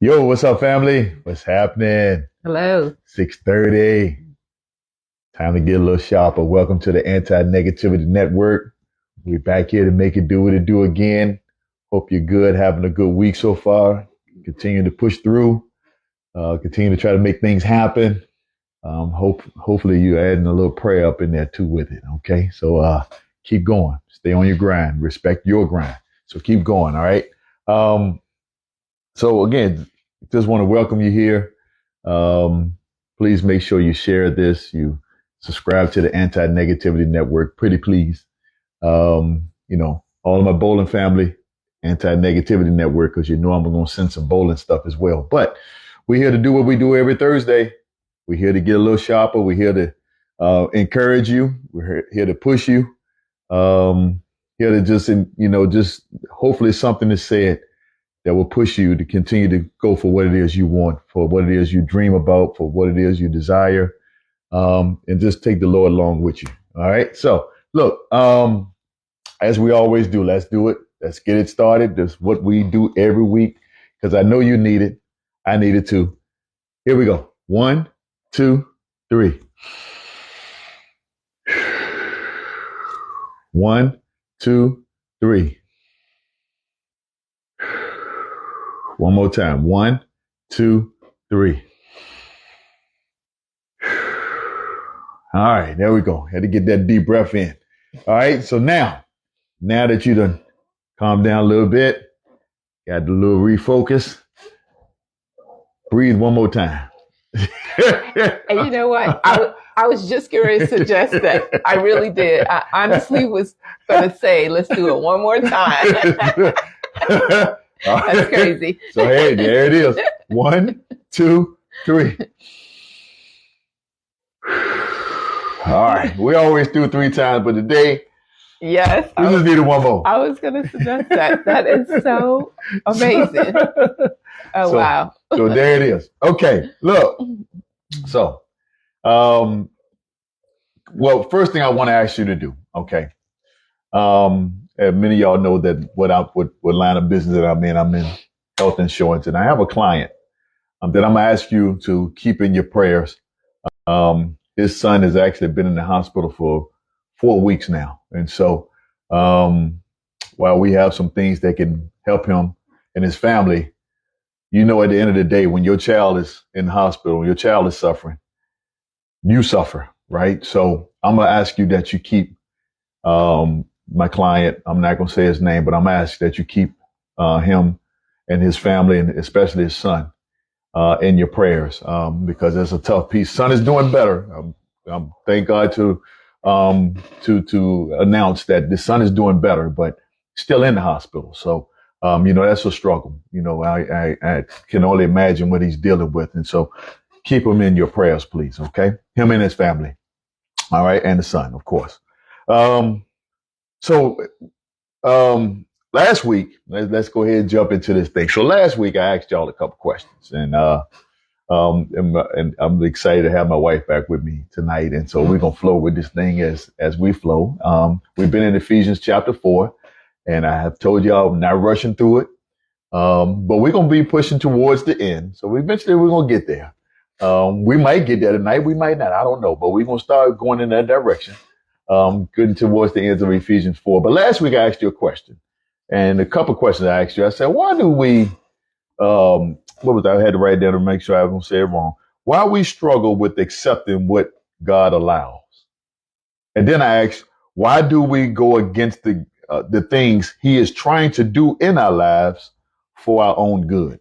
Yo, what's up, family? What's happening? Hello. 6:30. Time to get a little sharper. Welcome to the Anti-Negativity Network. We're back here to make it do what it do again. Hope you're good, having a good week so far. Continue to push through. Continue to try to make things happen. Hopefully you're adding a little prayer up in there too with it. Okay, so keep going. Stay on your grind. Respect your grind. So keep going. All right. Um, so again, just want to welcome you here. Please make sure you share this. You subscribe to the Anti-Negativity Network. Pretty please. All of my bowling family, Anti-Negativity Network, because you know I'm going to send some bowling stuff as well. But we're here to do what we do every Thursday. We're here to get a little sharper. We're here to encourage you. We're here to push you. Here to just hopefully something is said that will push you to continue to go for what it is you want, for what it is you dream about, for what it is you desire, and just take the Lord along with you. All right. So look, as we always do, let's do it. Let's get it started. That's what we do every week because I know you need it. I need it too. Here we go. 1, 2, 3. 1, 2, 3. One more time. 1, 2, 3. All right, there we go. Had to get that deep breath in. All right, so now that you done calmed down a little bit, got the little refocus, breathe one more time. And you know what? I was just going to suggest that. I really did. I honestly was going to say, let's do it one more time. That's crazy. So hey, there it is. 1, 2, 3. All right. We always do 3 times, but today, yes, we just needed one more. I was going to suggest that. That is so amazing. Wow. So there it is. Okay, look. So, well, first thing I want to ask you to do, okay. Many of y'all know that what line of business that I'm in health insurance, and I have a client that I'm gonna ask you to keep in your prayers. His son has actually been in the hospital for 4 weeks now, and so while we have some things that can help him and his family, you know, at the end of the day, when your child is in the hospital, when your child is suffering, you suffer, right? So I'm gonna ask you that you keep my client, I'm not going to say his name, but I'm asking that you keep him and his family, and especially his son, in your prayers, because it's a tough piece. Son is doing better. Thank God to announce that the son is doing better, but still in the hospital. So, that's a struggle. I can only imagine what he's dealing with. And so keep him in your prayers, please. Okay. Him and his family. All right. And the son, of course. So last week, let's go ahead and jump into this thing. So last week I asked y'all a couple questions, and I'm excited to have my wife back with me tonight. And so we're gonna flow with this thing as we flow. We've been in Ephesians chapter 4, and I have told y'all I'm not rushing through it, but we're gonna be pushing towards the end. So eventually we're gonna get there. We might get there tonight, we might not. I don't know, but we're gonna start going in that direction. Getting towards the ends of Ephesians 4. But last week I asked you a question, and a couple questions I asked you. I said, why do we, what was that? I had to write it down to make sure I don't say it wrong. Why we struggle with accepting what God allows? And then I asked, why do we go against the things he is trying to do in our lives for our own good?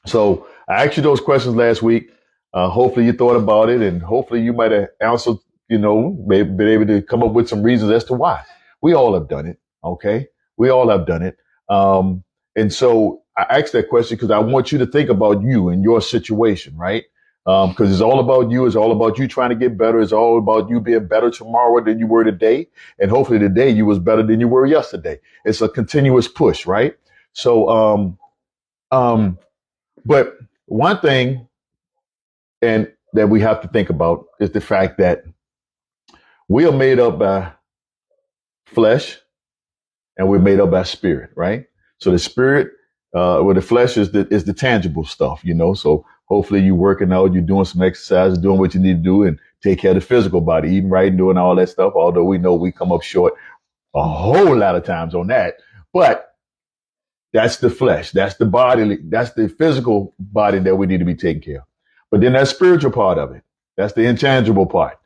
So I asked you those questions last week. Hopefully you thought about it, and hopefully you might have answered, been able to come up with some reasons as to why. We all have done it. Okay. We all have done it. And so I asked that question because I want you to think about you and your situation, right? Because it's all about you. It's all about you trying to get better. It's all about you being better tomorrow than you were today. And hopefully today you was better than you were yesterday. It's a continuous push, right? So, but one thing and that we have to think about is the fact that we are made up by flesh and we're made up by spirit, right? So the spirit Well, the flesh is the tangible stuff, So hopefully you're working out, you're doing some exercise, doing what you need to do, and take care of the physical body, eating right and doing all that stuff. Although we know we come up short a whole lot of times on that, but that's the flesh, that's the body, that's the physical body that we need to be taking care of. But then that spiritual part of it, that's the intangible part.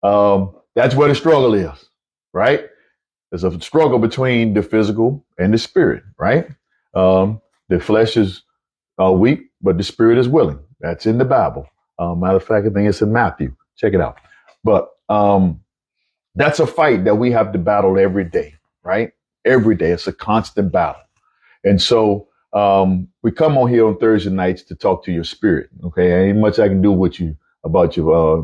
That's where the struggle is, right? There's a struggle between the physical and the spirit, right? The flesh is weak, but the spirit is willing. That's in the Bible. Matter of fact, I think it's in Matthew. Check it out. But that's a fight that we have to battle every day, right? Every day. It's a constant battle. And so we come on here on Thursday nights to talk to your spirit. Okay, ain't much I can do with you about your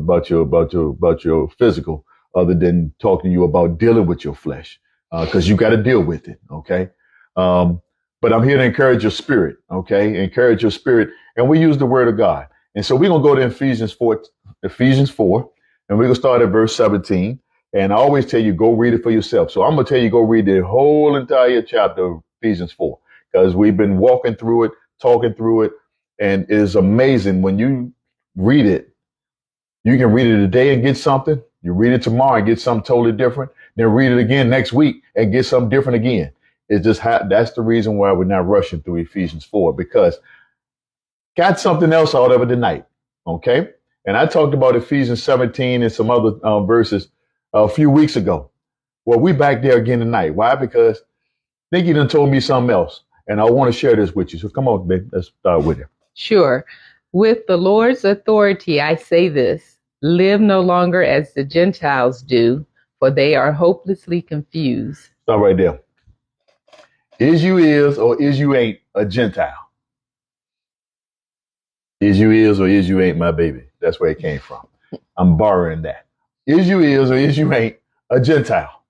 physical, other than talking to you about dealing with your flesh, because you got to deal with it. Okay, but I'm here to encourage your spirit. Okay, encourage your spirit, and we use the Word of God. And so we're gonna go to Ephesians 4, and we're gonna start at verse 17. And I always tell you, go read it for yourself. So I'm gonna tell you, go read the whole entire chapter of Ephesians 4. Because we've been walking through it, talking through it, and it is amazing when you read it. You can read it today and get something. You read it tomorrow and get something totally different. Then read it again next week and get something different again. It's just that's the reason why we're not rushing through Ephesians 4, because got something else out of it tonight. Okay, and I talked about Ephesians 17 and some other verses a few weeks ago. Well, we back there again tonight. Why? Because I think you done told me something else. And I want to share this with you. So come on, babe. Let's start with it. Sure. With the Lord's authority, I say this: live no longer as the Gentiles do, for they are hopelessly confused. Stop right there. Is you is or is you ain't a Gentile? Is you is or is you ain't my baby? That's where it came from. I'm borrowing that. Is you is or is you ain't a Gentile?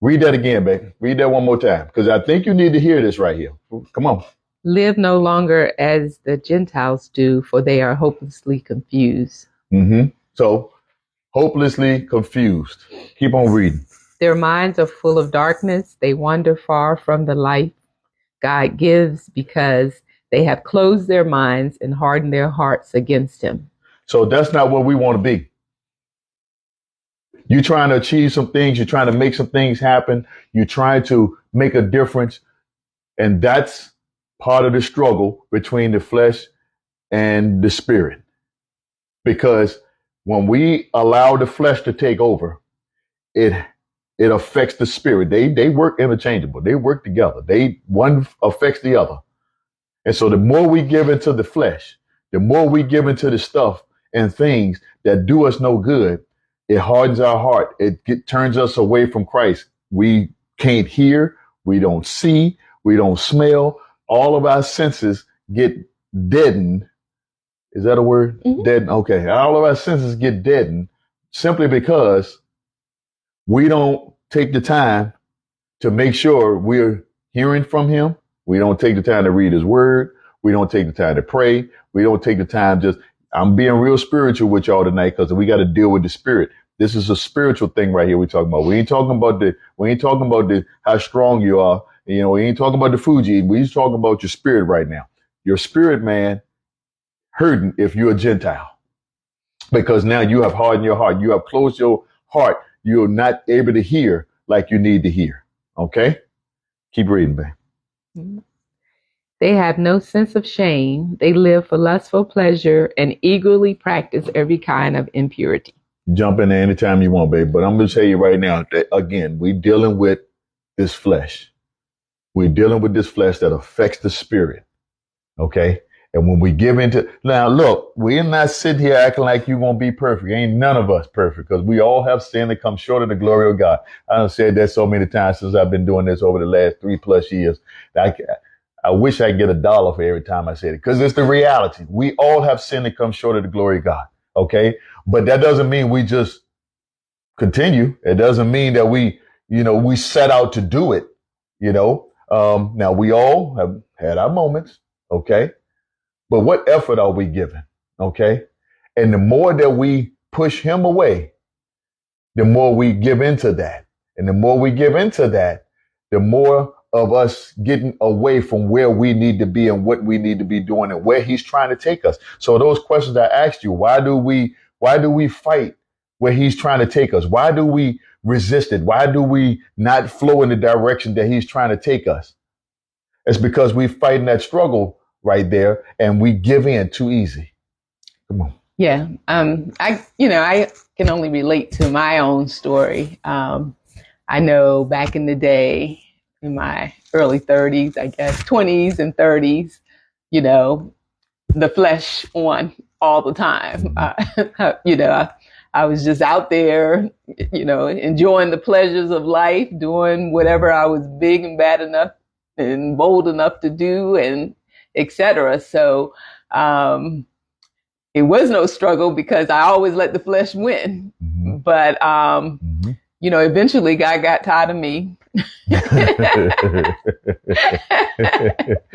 Read that again, baby. Read that one more time, because I think you need to hear this right here. Come on. Live no longer as the Gentiles do, for they are hopelessly confused. Mm-hmm. So, hopelessly confused. Keep on reading. Their minds are full of darkness. They wander far from the life God gives, because they have closed their minds and hardened their hearts against him. So that's not what we want to be. You're trying to achieve some things. You're trying to make some things happen. You're trying to make a difference. And that's part of the struggle between the flesh and the spirit. Because when we allow the flesh to take over, it affects the spirit. They work interchangeable. They work together. One affects the other. And so the more we give into the flesh, the more we give into the stuff and things that do us no good, it hardens our heart. It turns us away from Christ. We can't hear. We don't see. We don't smell. All of our senses get deadened. Is that a word? Mm-hmm. Deadened. Okay. All of our senses get deadened simply because we don't take the time to make sure we're hearing from him. We don't take the time to read his word. We don't take the time to pray. We don't take the time I'm being real spiritual with y'all tonight, because we got to deal with the spirit. This is a spiritual thing right here we're talking about. We ain't talking about how strong you are. We ain't talking about the food you eat. We're just talking about your spirit right now. Your spirit, man, hurting if you're a Gentile, because now you have hardened your heart. You have closed your heart. You're not able to hear like you need to hear. Okay? Keep reading, babe. They have no sense of shame. They live for lustful pleasure and eagerly practice every kind of impurity. Jump in there anytime you want, babe. But I'm going to tell you right now, that, again, we're dealing with this flesh. We're dealing with this flesh that affects the spirit. Okay? And when we give into, now look, we're not sitting here acting like you're going to be perfect. Ain't none of us perfect, because we all have sin that comes short of the glory of God. I've said that so many times since I've been doing this over the last 3+ years. I wish I could get $1 for every time I said it, because it's the reality. We all have sin that comes short of the glory of God. Okay. But that doesn't mean we just continue. It doesn't mean that we set out to do it, now we all have had our moments. Okay. But what effort are we giving? Okay. And the more that we push him away, the more we give into that. And the more we give into that, the more of us getting away from where we need to be and what we need to be doing and where he's trying to take us. So those questions I asked you, why do we fight where he's trying to take us? Why do we resist it? Why do we not flow in the direction that he's trying to take us? It's because we fighting that struggle right there and we give in too easy. Come on. Yeah. I can only relate to my own story. I know back in the day, in my early 30s, I guess, 20s and 30s, the flesh won all the time. I was just out there, enjoying the pleasures of life, doing whatever I was big and bad enough and bold enough to do, and etc. So it was no struggle because I always let the flesh win. Mm-hmm. But, eventually God got tired of me. He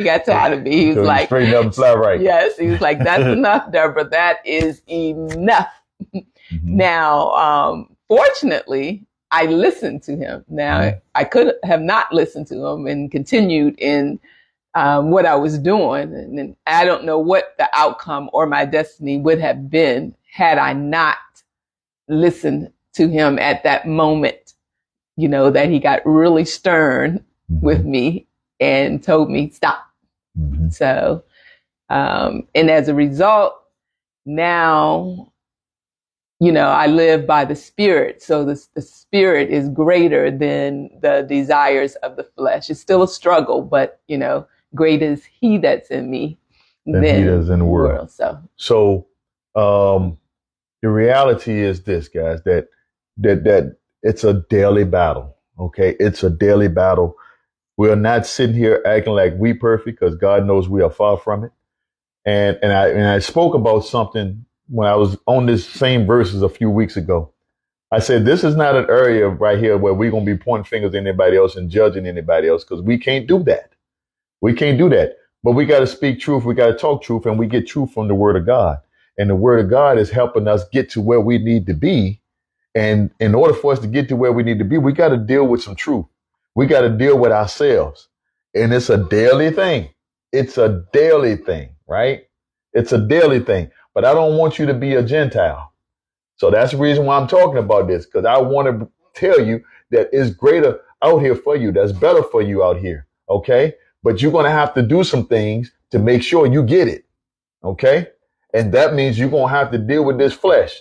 got tired of me. He was like, straighten up and fly right. Yes. He was like, that's enough, Deborah. That is enough. Mm-hmm. Now, fortunately, I listened to him. Now, mm-hmm. I could have not listened to him and continued in what I was doing. And I don't know what the outcome or my destiny would have been had I not listened to him at that moment, that he got really stern mm-hmm. with me and told me, stop. Mm-hmm. So, and as a result, now, I live by the Spirit. So the Spirit is greater than the desires of the flesh. It's still a struggle, but, great is he that's in me than he that's in the world. So the reality is this, guys, that it's a daily battle. Okay. It's a daily battle. We are not sitting here acting like we perfect, because God knows we are far from it. And I spoke about something when I was on this same verses a few weeks ago. I said, this is not an area right here where we're going to be pointing fingers at anybody else and judging anybody else, because we can't do that. We can't do that. But we got to speak truth. We got to talk truth, and we get truth from the word of God. And the word of God is helping us get to where we need to be. And in order for us to get to where we need to be, we got to deal with some truth. We got to deal with ourselves. And it's a daily thing. It's a daily thing, right? It's a daily thing. But I don't want you to be a Gentile. So that's the reason why I'm talking about this, because I want to tell you that it's greater out here for you. That's better for you out here. Okay. But you're going to have to do some things to make sure you get it. Okay. And that means you're going to have to deal with this flesh,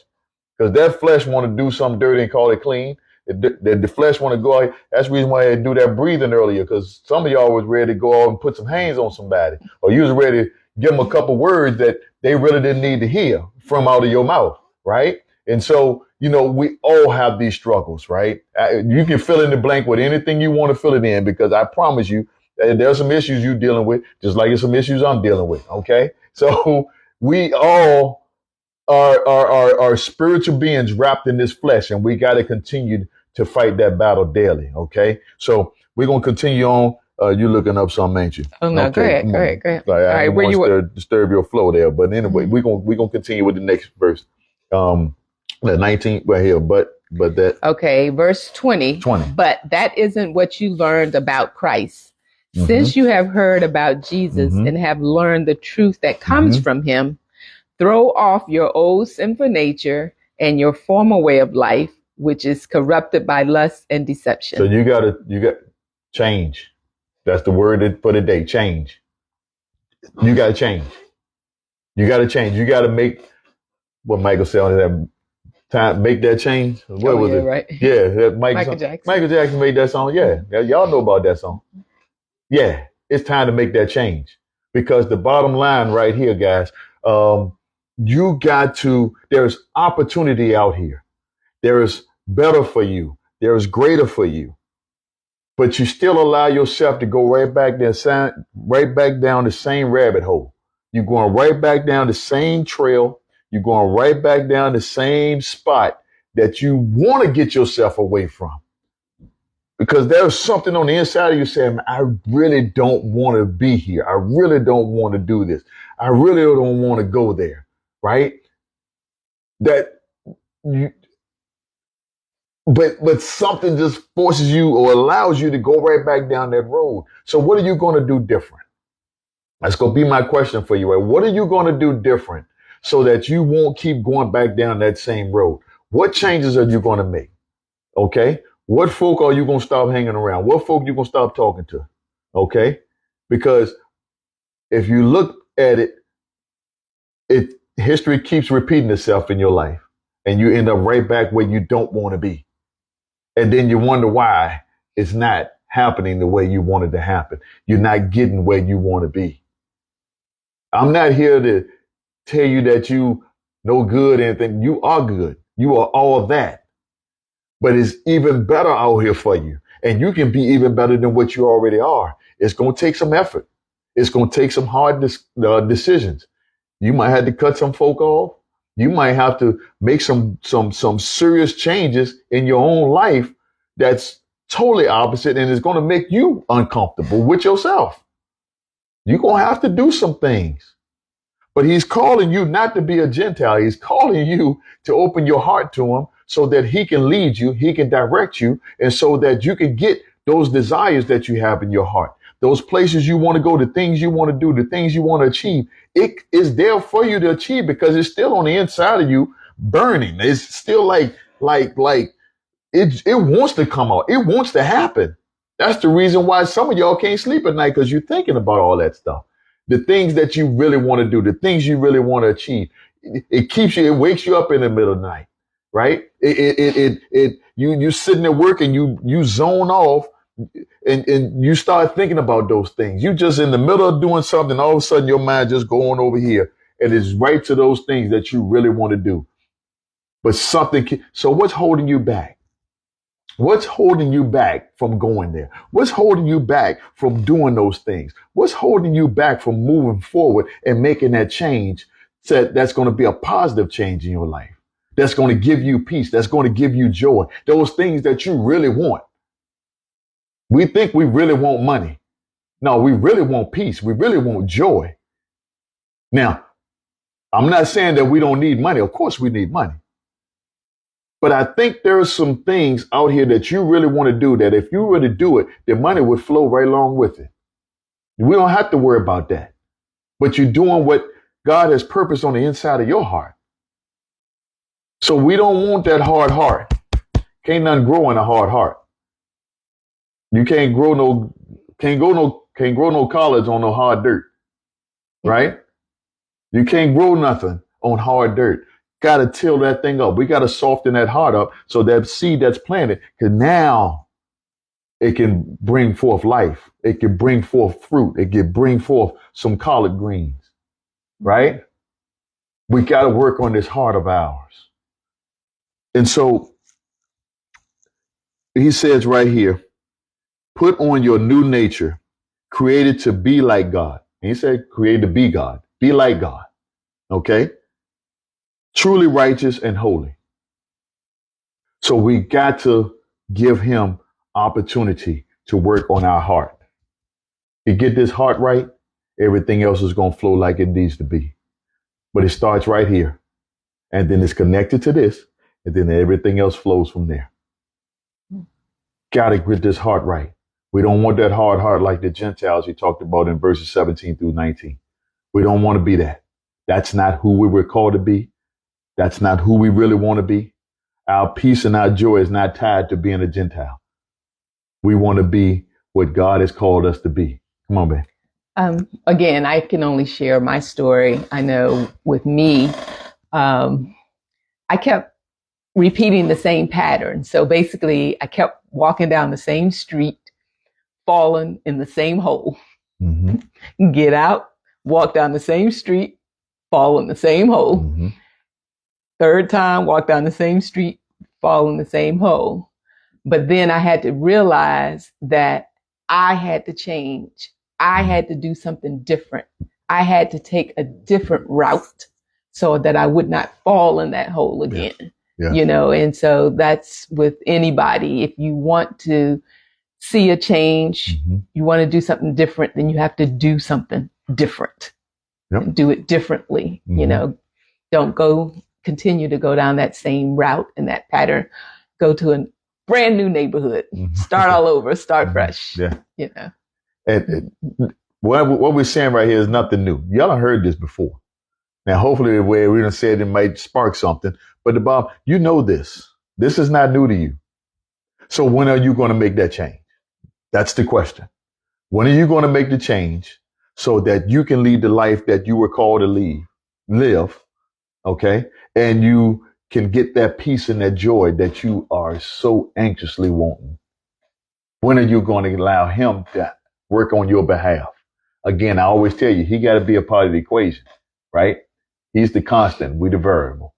because that flesh want to do something dirty and call it clean. The flesh want to go out. That's the reason why I do that breathing earlier, because some of y'all was ready to go out and put some hands on somebody, or you was ready to give them a couple words that they really didn't need to hear from out of your mouth, right? And so, we all have these struggles, right? You can fill in the blank with anything you want to fill it in, because I promise you, there's some issues you're dealing with, just like there's some issues I'm dealing with, okay? So we all are spiritual beings wrapped in this flesh, and we got to continue to fight that battle daily, okay? So we're going to continue on. You're looking up something, ain't you? Oh, no, okay, go ahead. Like, all right, where you want to disturb your flow there. But anyway, we're gonna continue with the next verse. The 19 right here, but that. Okay, verse 20. But that isn't what you learned about Christ. Mm-hmm. Since you have heard about Jesus mm-hmm. and have learned the truth that comes mm-hmm. from him, throw off your old sinful nature and your former way of life, which is corrupted by lust and deception. So you got change. That's the word for the day. Change. You got to change. You got to change. You got to make what Michael said on that time. Make that change. What was it? Right. Yeah, Michael Jackson. Michael Jackson made that song. Yeah, y'all know about that song. Yeah, it's time to make that change, because the bottom line right here, guys, there's opportunity out here. There is better for you. There is greater for you. But you still allow yourself to go right back down the same rabbit hole. You're going right back down the same trail. You're going right back down the same spot that you want to get yourself away from. Because there's something on the inside of you saying, I really don't want to be here. I really don't want to do this. I really don't want to go there, right? but something just forces you or allows you to go right back down that road. So what are you going to do different? That's going to be my question for you. Right? What are you going to do different so that you won't keep going back down that same road? What changes are you going to make? Okay. What folk are you going to stop hanging around? What folk you going to stop talking to? Okay. Because if you look at it, history keeps repeating itself in your life and you end up right back where you don't want to be. And then you wonder why it's not happening the way you wanted to happen. You're not getting where you want to be. I'm not here to tell you that you no good anything. You are good. You are all of that. But it's even better out here for you. And you can be even better than what you already are. It's going to take some effort. It's going to take some hard decisions. You might have to cut some folk off. You might have to make some serious changes in your own life that's totally opposite and is going to make you uncomfortable with yourself. You're going to have to do some things. But he's calling you not to be a Gentile. He's calling you to open your heart to him so that he can lead you, he can direct you, and so that you can get those desires that you have in your heart. Those places you want to go, the things you want to do, the things you want to achieve, it is there for you to achieve because it's still on the inside of you burning. It's still like it wants to come out. It wants to happen. That's the reason why some of y'all can't sleep at night because you're thinking about all that stuff. The things that you really want to do, the things you really want to achieve. It keeps you, it wakes you up in the middle of the night, right? You sitting at work and you zone off and you start thinking about those things. You just in the middle of doing something, all of a sudden your mind just going over here and it's right to those things that you really want to do. But so what's holding you back? What's holding you back from going there? What's holding you back from doing those things? What's holding you back from moving forward and making that change that's going to be a positive change in your life? That's going to give you peace. That's going to give you joy. Those things that you really want. We think we really want money. No, we really want peace. We really want joy. Now, I'm not saying that we don't need money. Of course we need money. But I think there are some things out here that you really want to do that if you were to do it, the money would flow right along with it. We don't have to worry about that. But you're doing what God has purposed on the inside of your heart. So we don't want that hard heart. Can't nothing grow in a hard heart. You can't grow no collard on no hard dirt. Right? You can't grow nothing on hard dirt. Got to till that thing up. We got to soften that heart up so that seed that's planted can now it can bring forth life. It can bring forth fruit. It can bring forth some collard greens, right? We got to work on this heart of ours. And so he says right here, put on your new nature, created to be like God. And he said, created to be God. Be like God. Okay? Truly righteous and holy. So we got to give him opportunity to work on our heart. You get this heart right, everything else is going to flow like it needs to be. But it starts right here. And then it's connected to this. And then everything else flows from there. Got to get this heart right. We don't want that hard heart like the Gentiles he talked about in verses 17 through 19. We don't want to be that. That's not who we were called to be. That's not who we really want to be. Our peace and our joy is not tied to being a Gentile. We want to be what God has called us to be. Come on, babe. Again, I can only share my story. I know with me, I kept repeating the same pattern. So basically, I kept walking down the same street, falling in the same hole. Mm-hmm. Get out, walk down the same street, fall in the same hole. Mm-hmm. Third time, walk down the same street, fall in the same hole. But then I had to realize that I had to change. I had to do something different. I had to take a different route so that I would not fall in that hole again. Yeah. You know, and so that's with anybody. If you want to see a change, mm-hmm. you want to do something different, then you have to do something different. Yep. Do it differently. Mm-hmm. You know, don't continue to go down that same route and that pattern. Go to brand new neighborhood. Start all over, start fresh. Yeah. You know. And what we're saying right here is nothing new. Y'all done heard this before. Now, hopefully, the way we done said it might spark something. But Bob, you know this. This is not new to you. So when are you going to make that change? That's the question. When are you going to make the change so that you can lead the life that you were called to live, okay? And you can get that peace and that joy that you are so anxiously wanting. When are you going to allow him to work on your behalf? Again, I always tell you, he got to be a part of the equation, right? He's the constant, we the variable.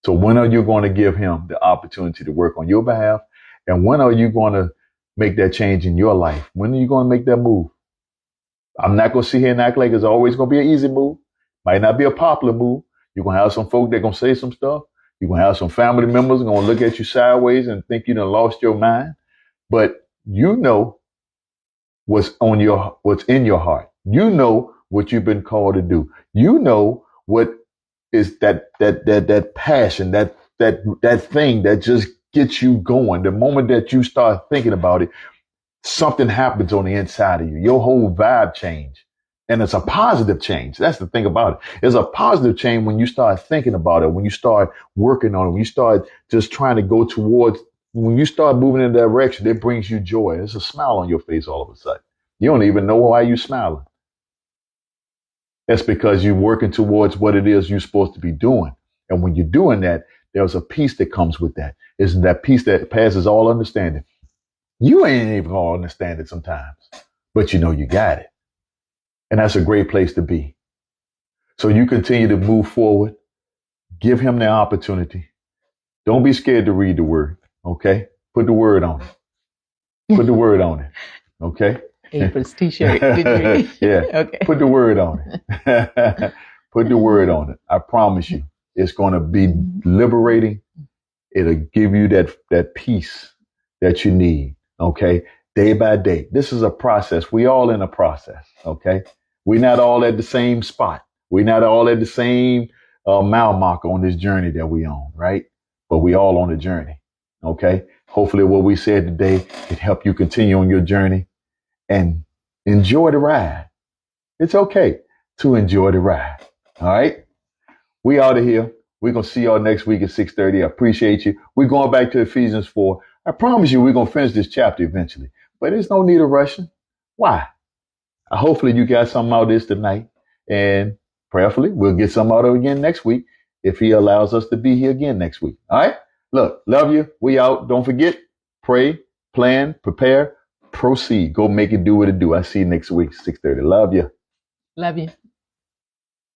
So when are you going to give him the opportunity to work on your behalf? And when are you going to make that change in your life? When are you going to make that move? I'm not going to sit here and act like it's always going to be an easy move. Might not be a popular move. You're going to have some folk that are going to say some stuff. You're going to have some family members going to look at you sideways and think you done lost your mind. But you know what's in your heart. You know what you've been called to do. You know what is that passion, that thing that just gets you going. The moment that you start thinking about it, something happens on the inside of you. Your whole vibe change. And it's a positive change. That's the thing about it. It's a positive change when you start thinking about it, when you start working on it, when you start just trying to go towards, when you start moving in that direction, it brings you joy. There's a smile on your face all of a sudden. You don't even know why you're smiling. That's because you're working towards what it is you're supposed to be doing. And when you're doing that, there's a peace that comes with that. Isn't that peace that passes all understanding? You ain't even gonna understand it sometimes, but you know you got it. And that's a great place to be. So you continue to move forward. Give him the opportunity. Don't be scared to read the word. Okay? Put the word on it. Put the word on it. Okay? April's t-shirt. Did you? Yeah. Okay. Put the word on it. Put the word on it. I promise you, it's going to be liberating. It'll give you that peace that you need. Okay? Day by day. This is a process. We all in a process. Okay? We're not all at the same spot. We're not all at the same mile marker on this journey that we on, right? But we all on the journey. Okay? Hopefully what we said today can help you continue on your journey and enjoy the ride. It's okay to enjoy the ride. All right? We out of here. We're going to see y'all next week at 6:30. I appreciate you. We're going back to Ephesians 4. I promise you we're going to finish this chapter eventually. But there's no need of rushing. Why? Hopefully you got something out of this tonight. And prayerfully, we'll get something out of it again next week if he allows us to be here again next week. All right? Look, love you. We out. Don't forget, pray, plan, prepare, proceed. Go make it do what it do. I see you next week, 6:30. Love you. Love you.